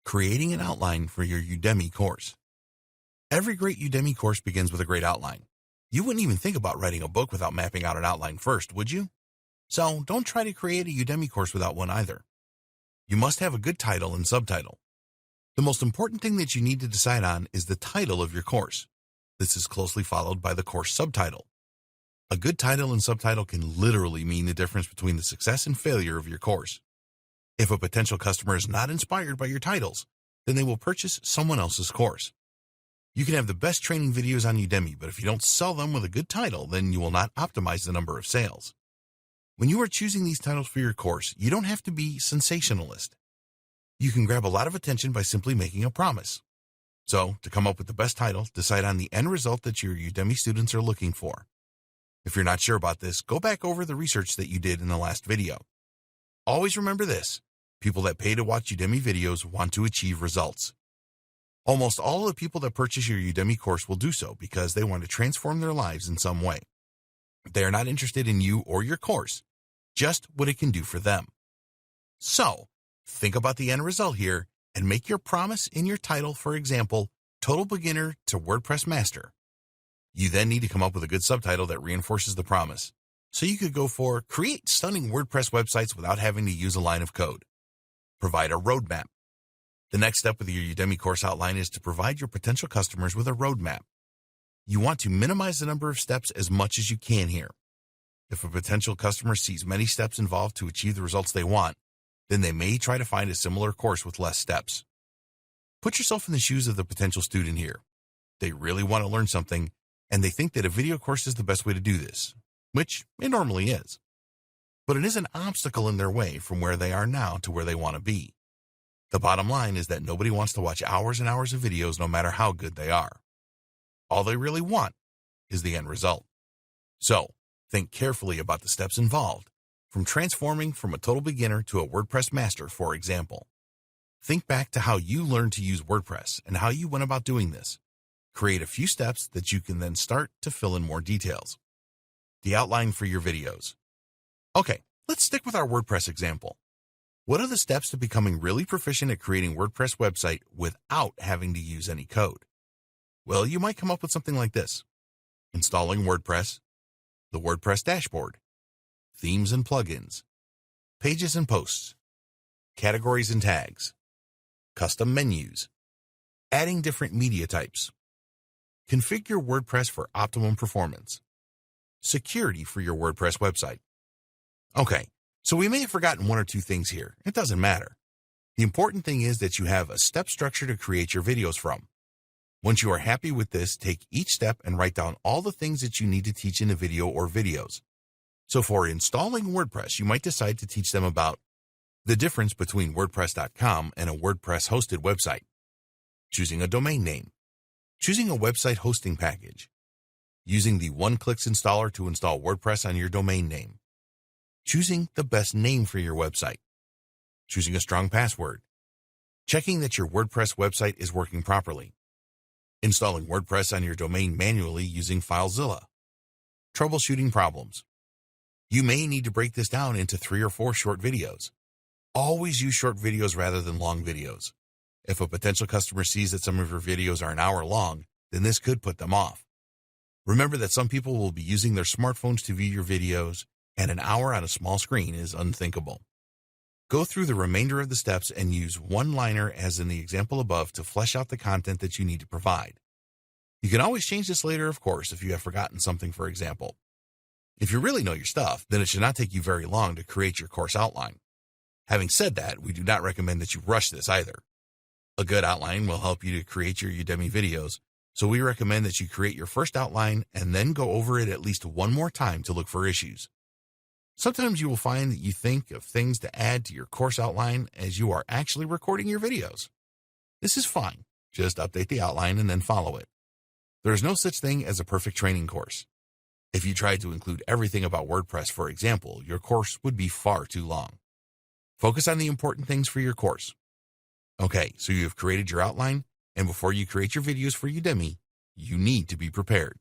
Creating an outline for your Udemy course. Every great Udemy course begins with a great outline. You wouldn't even think about writing a book without mapping out an outline first, would you? So don't try to create a Udemy course without one either. You must have a good title and subtitle. The most important thing that you need to decide on is the title of your course. This is closely followed by the course subtitle. A good title and subtitle can literally mean the difference between the success and failure of your course. If a potential customer is not inspired by your titles, then they will purchase someone else's course. You can have the best training videos on Udemy, but if you don't sell them with a good title, then you will not optimize the number of sales. When you are choosing these titles for your course, you don't have to be sensationalist. You can grab a lot of attention by simply making a promise. So, to come up with the best title, decide on the end result that your Udemy students are looking for. If you're not sure about this, go back over the research that you did in the last video. Always remember this: people that pay to watch Udemy videos want to achieve results. Almost all of the people that purchase your Udemy course will do so because they want to transform their lives in some way. They are not interested in you or your course, just what it can do for them. So, think about the end result here and make your promise in your title, for example, Total Beginner to WordPress Master. You then need to come up with a good subtitle that reinforces the promise. So you could go for Create Stunning WordPress Websites Without Having to Use a Line of Code. Provide a roadmap. The next step with your Udemy course outline is to provide your potential customers with a roadmap. You want to minimize the number of steps as much as you can here. If a potential customer sees many steps involved to achieve the results they want, then they may try to find a similar course with less steps. Put yourself in the shoes of the potential student here. They really want to learn something, and they think that a video course is the best way to do this, which it normally is. But it is an obstacle in their way from where they are now to where they want to be. The bottom line is that nobody wants to watch hours and hours of videos no matter how good they are. All they really want is the end result. So, think carefully about the steps involved, from transforming from a total beginner to a WordPress master, for example. Think back to how you learned to use WordPress and how you went about doing this. Create a few steps that you can then start to fill in more details. The outline for your videos. Okay, let's stick with our WordPress example. What are the steps to becoming really proficient at creating a WordPress website without having to use any code? Well, you might come up with something like this: installing WordPress, the WordPress dashboard, themes and plugins, pages and posts, categories and tags, custom menus, adding different media types, configure WordPress for optimum performance, security for your WordPress website. Okay, so we may have forgotten one or two things here. It doesn't matter. The important thing is that you have a step structure to create your videos from. Once you are happy with this, take each step and write down all the things that you need to teach in a video or videos. So for installing WordPress, you might decide to teach them about the difference between WordPress.com and a WordPress hosted website, choosing a domain name, choosing a website hosting package, using the one-clicks installer to install WordPress on your domain name, choosing the best name for your website, choosing a strong password, checking that your WordPress website is working properly, installing WordPress on your domain manually using FileZilla, troubleshooting problems. You may need to break this down into 3 or 4 short videos. Always use short videos rather than long videos. If a potential customer sees that some of your videos are an hour long, then this could put them off. Remember that some people will be using their smartphones to view your videos, and an hour on a small screen is unthinkable. Go through the remainder of the steps and use one-liner as in the example above to flesh out the content that you need to provide. You can always change this later, of course, if you have forgotten something, for example. If you really know your stuff, then it should not take you very long to create your course outline. Having said that, we do not recommend that you rush this either. A good outline will help you to create your Udemy videos, so we recommend that you create your first outline and then go over it at least one more time to look for issues. Sometimes you will find that you think of things to add to your course outline as you are actually recording your videos. This is fine. Just update the outline and then follow it. There is no such thing as a perfect training course. If you tried to include everything about WordPress, for example, your course would be far too long. Focus on the important things for your course. Okay, so you have created your outline, and before you create your videos for Udemy, you need to be prepared.